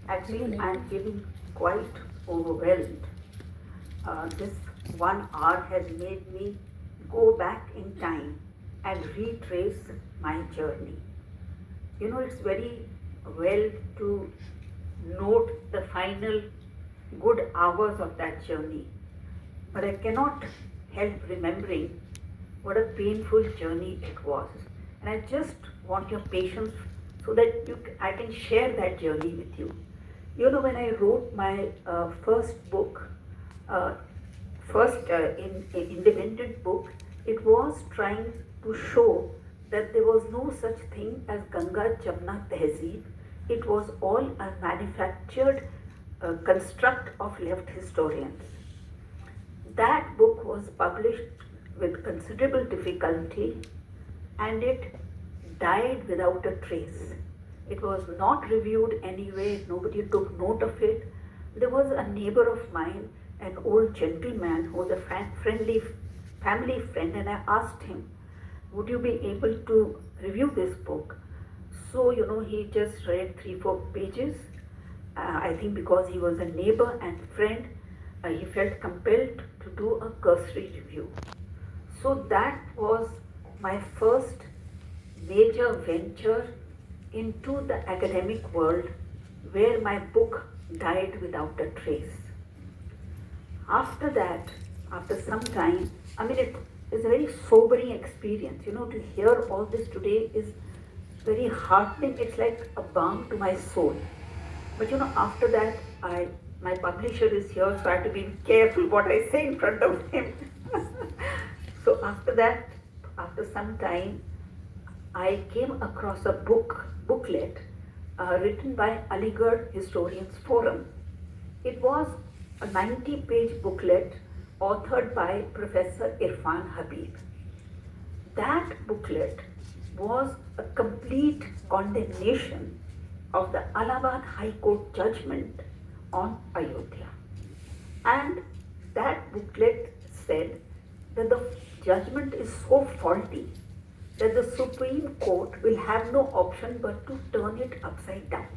Actually, I'm feeling quite overwhelmed. This 1 hour has made me go back in time and retrace my journey. It's very well to note the final good hours of that journey, but I cannot help remembering what a painful journey it was. And I just want your patience so that I can share that journey with you. When I wrote my first book, uh, in independent book, it was trying to show that there was no such thing as Ganga Jamna Tehzeeb. It was all a manufactured construct of left historians. That book was published with considerable difficulty and it died without a trace. It was not reviewed anyway, nobody took note of it. There was a neighbor of mine, an old gentleman who was a friendly family friend, and I asked him, would you be able to review this book? So, he just read 3-4 pages. I think because he was a neighbor and friend, he felt compelled to do a cursory review. So that was my first major venture into the academic world where my book died without a trace. After that, after some time, it is a very sobering experience. To hear all this today is very heartening. It's like a balm to my soul. But after that, my publisher is here, so I have to be careful what I say in front of him. So after that, after some time, I came across a booklet written by Aligarh Historians Forum. It was a 90-page booklet authored by Professor Irfan Habib. That booklet was a complete condemnation of the Allahabad High Court judgment on Ayodhya. And that booklet said that the judgment is so faulty that the Supreme Court will have no option but to turn it upside down.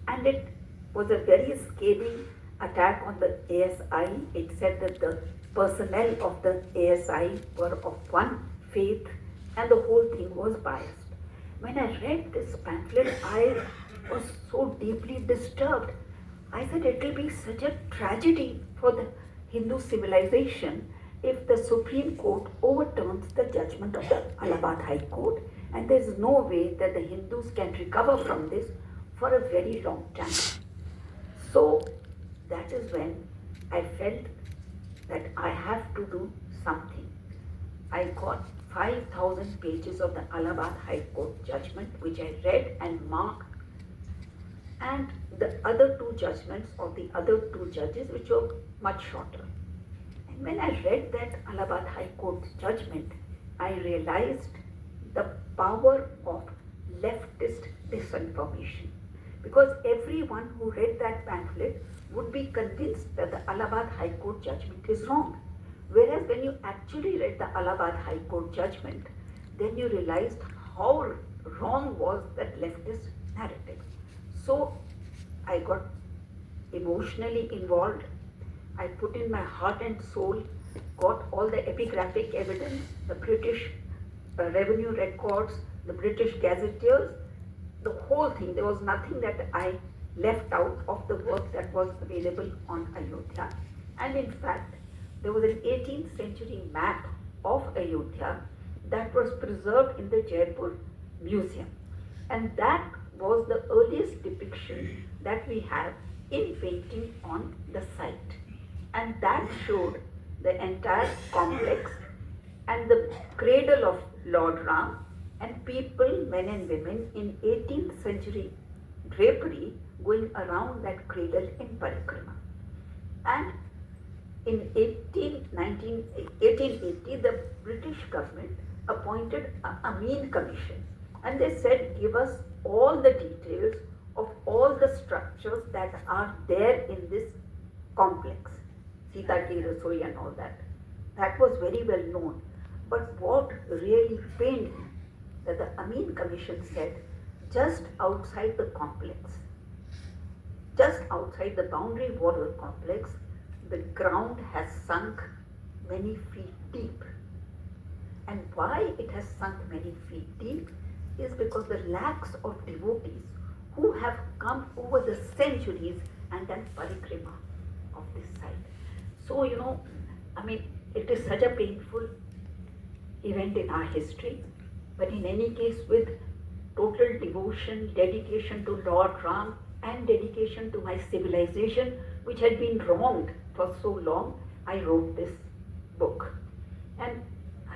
And it was a very scathing attack on the ASI. It said that the personnel of the ASI were of one faith and the whole thing was biased. When I read this pamphlet, I was so deeply disturbed. I said it will be such a tragedy for the Hindu civilization if the Supreme Court overturns the judgment of the Allahabad High Court, and there is no way that the Hindus can recover from this for a very long time. So that is when I felt that I have to do something. I got 5,000 pages of the Allahabad High Court judgment, which I read and marked, and the other two judgments of the other two judges, which were much shorter. And when I read that Allahabad High Court judgment, I realized the power of leftist disinformation. Because everyone who read that pamphlet would be convinced that the Allahabad High Court judgment is wrong. Whereas when you actually read the Allahabad High Court judgment, then you realized how wrong was that leftist narrative. So I got emotionally involved. I put in my heart and soul, got all the epigraphic evidence, the British revenue records, the British gazetteers, the whole thing. There was nothing that I left out of the work that was available on Ayodhya. And in fact, there was an 18th century map of Ayodhya that was preserved in the Jaipur Museum. And that was the earliest depiction that we have in painting on the site. And that showed the entire complex and the cradle of Lord Ram and people, men and women in 18th century drapery going around that cradle in parikrama. And in 1880, the British government appointed an Eminent commission, and they said, give us all the details of all the structures that are there in this complex, Sita Ki Rasoi and all that. That was very well known. But what really pained me, that the Eminent commission said, just outside the complex, just outside the boundary wall of the complex, the ground has sunk many feet deep. And why it has sunk many feet deep is because the lakhs of devotees who have come over the centuries and done parikrama of this site. So, it is such a painful event in our history, but in any case, with total devotion, dedication to Lord Ram, and dedication to my civilization, which had been wronged for so long, I wrote this book. And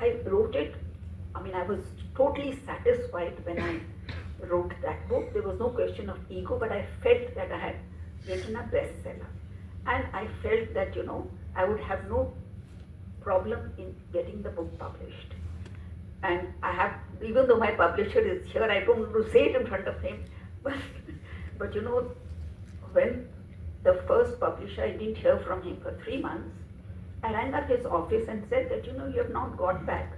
I wrote it, I was totally satisfied when I wrote that book. There was no question of ego, but I felt that I had written a bestseller. And I felt that, I would have no problem in getting the book published. And I have, even though my publisher is here, I don't want to say it in front of him, but when the first publisher, I didn't hear from him for 3 months, I rang up his office and said that, you have not got back.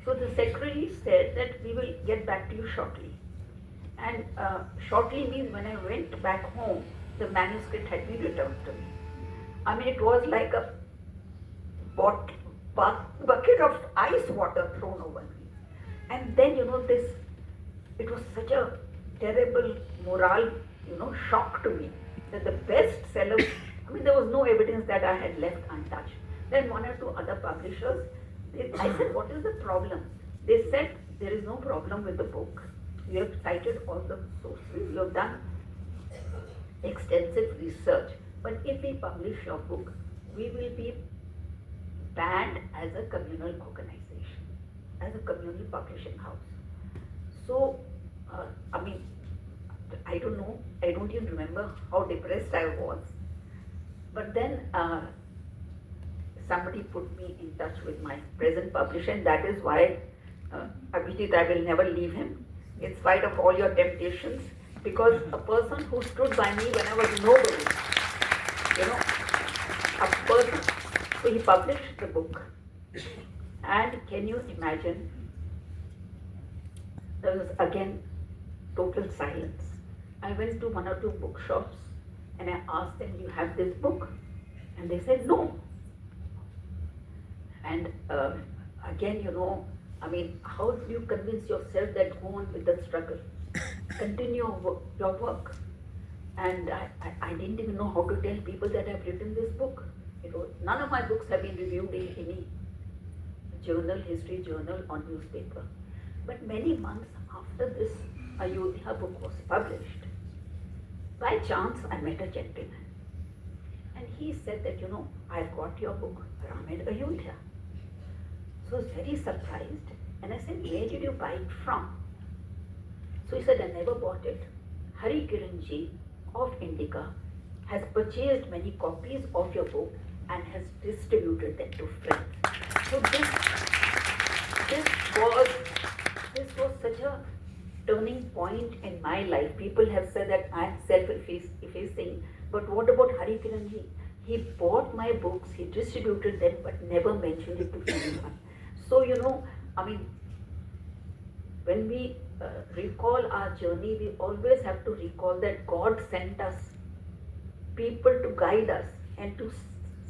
So the secretary said that we will get back to you shortly. And shortly means when I went back home, the manuscript had been returned to me. It was like a bucket of ice water thrown over me. And then, it was such a terrible morale, shock to me that the bestseller, there was no evidence that I had left untouched. Then one or two other publishers, I said, what is the problem? They said, there is no problem with the book. You have cited all the sources, you have done extensive research. But if we publish your book, we will be banned as a communal organization, as a communal publishing house. So, I don't know, I don't even remember how depressed I was. But then somebody put me in touch with my present publisher, and that is why, Abhijit, I will never leave him, in spite of all your temptations, because a person who stood by me when I was nobody, a person, so he published the book. And can you imagine, there was again total silence. I went to one or two bookshops and I asked them, you have this book? And they said, no. And again, how do you convince yourself that go on with the struggle? Continue your work. And I didn't even know how to tell people that I've written this book. None of my books have been reviewed in any journal, history journal or newspaper. But many months after this Ayodhya book was published, by chance I met a gentleman. And he said that, I've got your book, Ram and Ayodhya. So I was very surprised. And I said, where did you buy it from? So he said, I never bought it. Hari Kiran ji of Indica has purchased many copies of your book and has distributed them to friends. So this was such a turning point in my life. People have said that I am self-effacing, but what about Hari Kiran ji? He bought my books, he distributed them, but never mentioned it to anyone. So, when we recall our journey, we always have to recall that God sent us people to guide us and to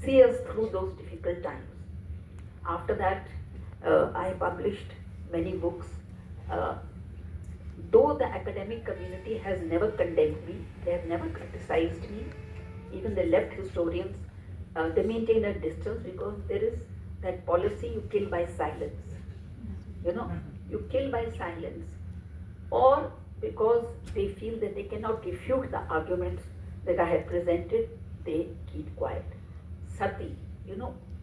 see us through those difficult times. After that, I published many books. Though the academic community has never condemned me, they have never criticized me, even the left historians, they maintain a distance because there is that policy, you kill by silence. You kill by silence, or because they feel that they cannot refute the arguments that I have presented, they keep quiet. Sati,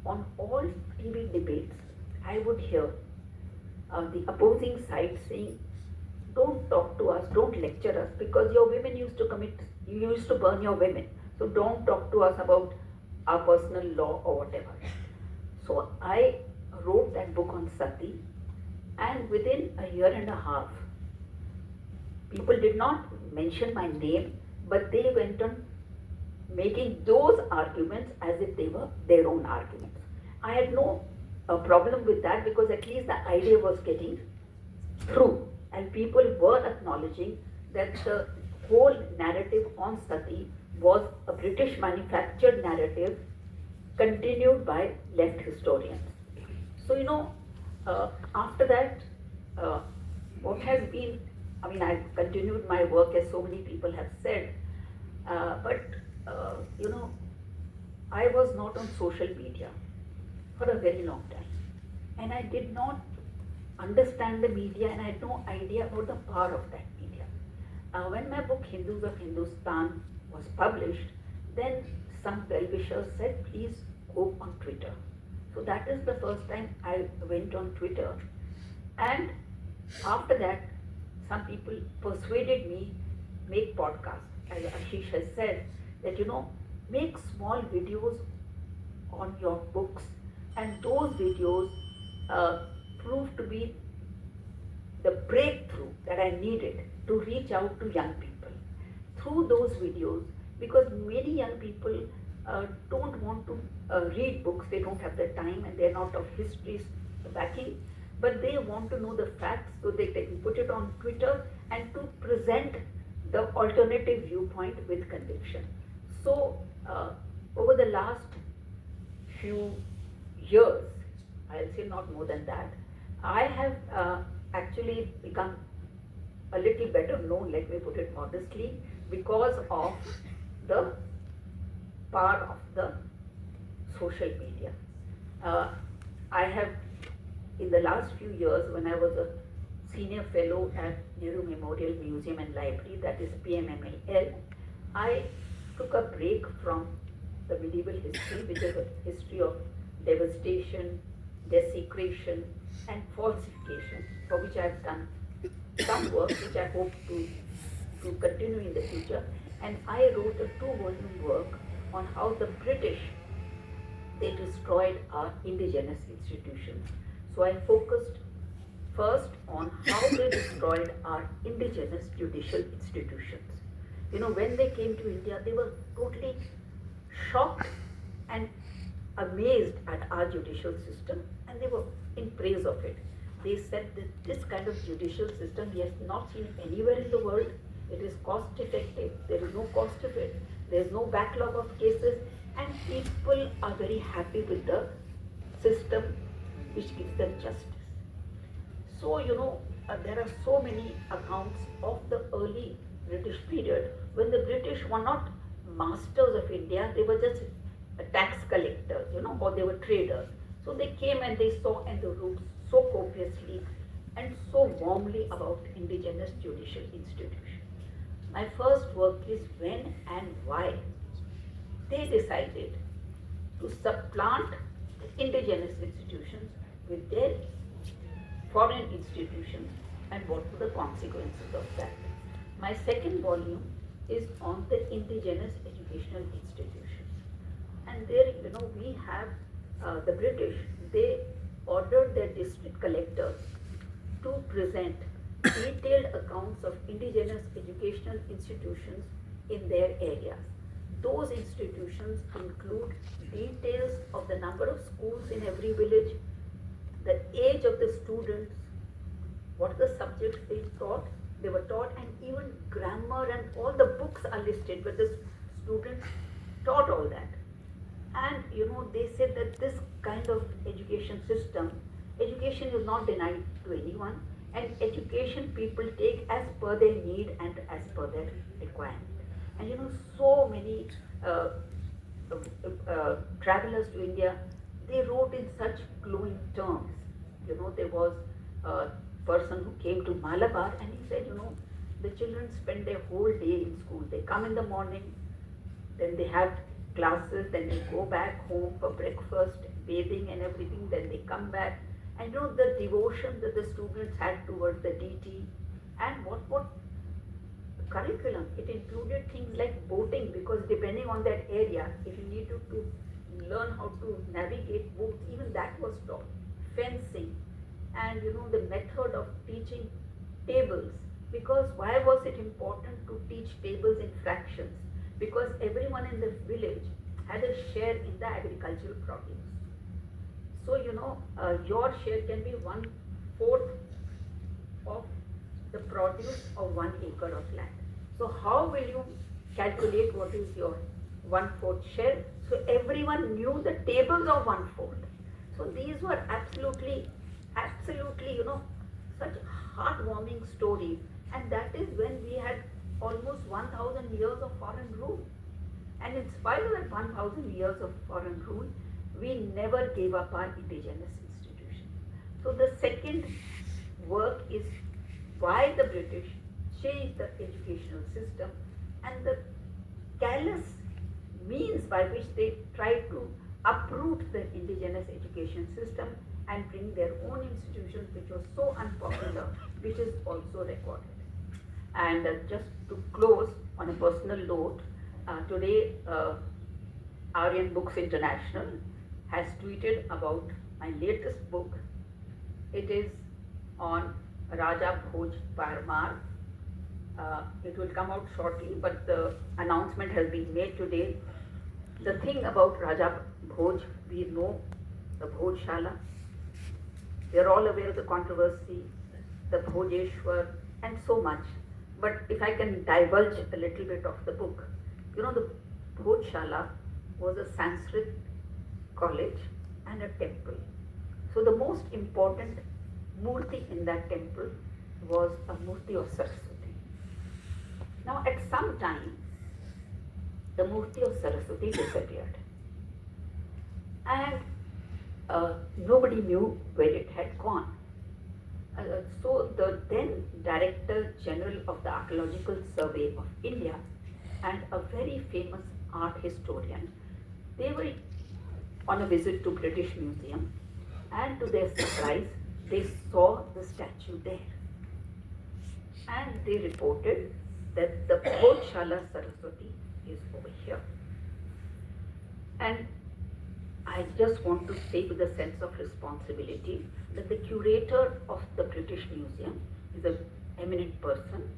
on all TV debates, I would hear the opposing side saying, don't talk to us, don't lecture us, because your women you used to burn your women, so don't talk to us about our personal law or whatever. So I wrote that book on Sati, and within a year and a half, people did not mention my name, but they went on making those arguments as if they were their own arguments. I had no problem with that because at least the idea was getting through, and people were acknowledging that the whole narrative on Sati was a British manufactured narrative continued by left historians. So, after that, uh, what has been, I've continued my work as so many people have said, but, uh, you know, I was not on social media for a very long time. And I did not understand the media and I had no idea about the power of that media. When my book Hindus of Hindustan was published, then some well-wishers said, please go on Twitter. So that is the first time I went on Twitter. And after that, some people persuaded me make podcasts. As Ashish has said, that make small videos on your books, and those videos proved to be the breakthrough that I needed to reach out to young people through those videos, because many young people don't want to read books, they don't have the time and they're not of history backing, but they want to know the facts so they can put it on Twitter and to present the alternative viewpoint with conviction. So, over the last few years, I'll say not more than that, I have actually become a little better known, let me put it modestly, because of the power of the social media. I have, in the last few years, when I was a senior fellow at Nehru Memorial Museum and Library, that is PMMLL, I took a break from the medieval history, which is a history of devastation, desecration, and falsification, for which I have done some work which I hope to continue in the future. And I wrote a 2-volume work on how the British, they destroyed our indigenous institutions. So I focused first on how they destroyed our indigenous judicial institutions. When they came to India, they were totally shocked and amazed at our judicial system, and they were in praise of it. They said that this kind of judicial system we have not seen anywhere in the world. It is cost effective, there is no cost of it, there is no backlog of cases, and people are very happy with the system which gives them justice. So, there are so many accounts of the early British period when the British were not masters of India, they were just tax collectors, or they were traders. So they came and they saw and they wrote so copiously and so warmly about indigenous judicial institutions. My first work is when and why they decided to supplant indigenous institutions with their foreign institutions and what were the consequences of that. My second volume is on the indigenous educational institutions. And there, we have the British, they ordered their district collectors to present detailed accounts of indigenous educational institutions in their areas. Those institutions include details of the number of schools in every village, the age of the students, what the subjects they were taught, and even grammar and all the books are listed where the students taught all that. And they said that this kind of education system, education is not denied to anyone, and education people take as per their need and as per their requirement. And so many travelers to India, they wrote in such glowing terms. There was a person who came to Malabar and he said, the children spend their whole day in school. They come in the morning, then they have classes, then they go back home for breakfast, bathing and everything, then they come back. And the devotion that the students had towards the deity, and what curriculum, it included things like boating, because depending on that area, if you need to learn how to navigate boats, even that was taught. Fencing, and the method of teaching tables, because why was it important to teach tables in fractions? Because everyone in the village had a share in the agricultural produce. So, your share can be 1/4 of the produce of 1 acre of land. So how will you calculate what is your 1/4 share. So everyone knew the tables of 1/4. So these were absolutely, such heartwarming stories. And that is when we had almost 1000 years of foreign rule. And in spite of that 1000 years of foreign rule, we never gave up our indigenous institutions. So the second work is why the British changed the educational system and the callous means by which they tried to uproot the indigenous education system and bring their own institutions, which was so unpopular, which is also recorded. And just to close on a personal note, today Aryan Books International has tweeted about my latest book. It is on Raja Bhoj Parmar. It will come out shortly, but the announcement has been made today. The thing about Raja Bhoj, we know the Bhojshala. We are all aware of the controversy, the Bhojeshwar, and so much. But if I can divulge a little bit of the book, the Bhojshala was a Sanskrit college and a temple. So the most important murti in that temple was a murti of Saraswati. Now at some time, the murti of Saraswati disappeared. And nobody knew where it had gone. So the then Director General of the Archaeological Survey of India and a very famous art historian, they were on a visit to British Museum, and to their surprise, they saw the statue there. And they reported that the Bhojshala Saraswati is over here. And I just want to say with a sense of responsibility that the curator of the British Museum is an eminent person,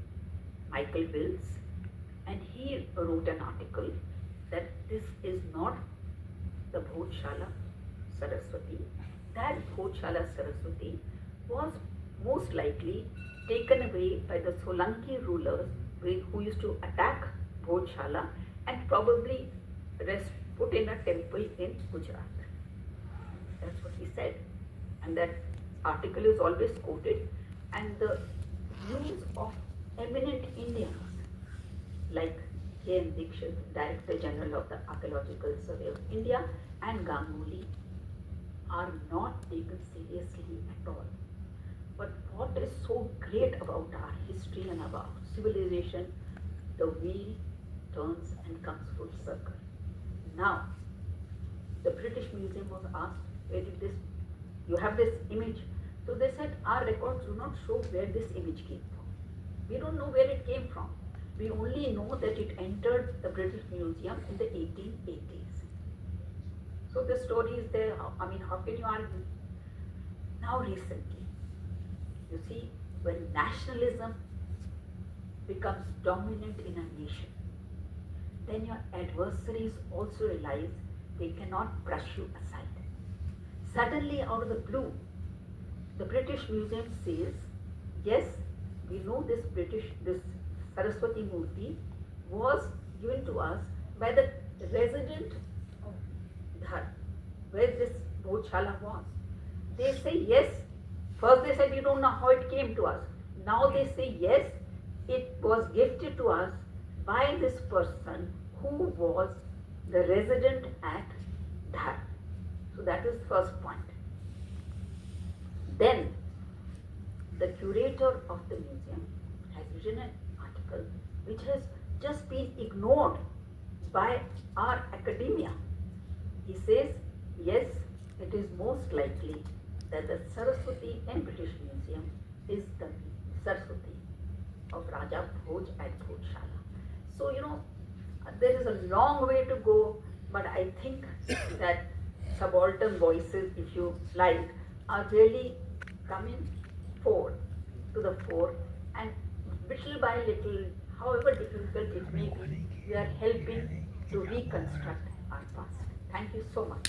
Michael Wills, and he wrote an article that this is not the Bhojshala Saraswati. That Bhojshala Saraswati was most likely taken away by the Solanki rulers who used to attack Bhojshala and probably put in a temple in Gujarat. That's what he said. And that article is always quoted. And the views of eminent Indians like Jain Dikshit, Director General of the Archaeological Survey of India, and Ganguly are not taken seriously at all. But what is so great about our history and about civilization, the wheel turns and comes full circle. Now, the British Museum was asked, where did this, you have this image. So they said, our records do not show where this image came from. We don't know where it came from. We only know that it entered the British Museum in the 1880s. So the story is there. How can you argue? Now recently, you see, when nationalism becomes dominant in a nation, then your adversaries also realize they cannot brush you aside. Suddenly, out of the blue, the British Museum says, yes, we know this Saraswati Murti was given to us by the resident of Dhar, where this Bhojshala was. They say yes. First they said we don't know how it came to us. Now they say yes, it was gifted to us by this person who was the resident at Dhar. So that is first point. Then the curator of the museum has written an article which has just been ignored by our academia. He says, yes, it is most likely that the Saraswati in British Museum is the Saraswati of Raja Bhoj at Bhojshala. So, there is a long way to go, but I think that subaltern voices, if you like, are really coming to the fore, and little by little, however difficult it may be, we are helping to reconstruct our past. Thank you so much.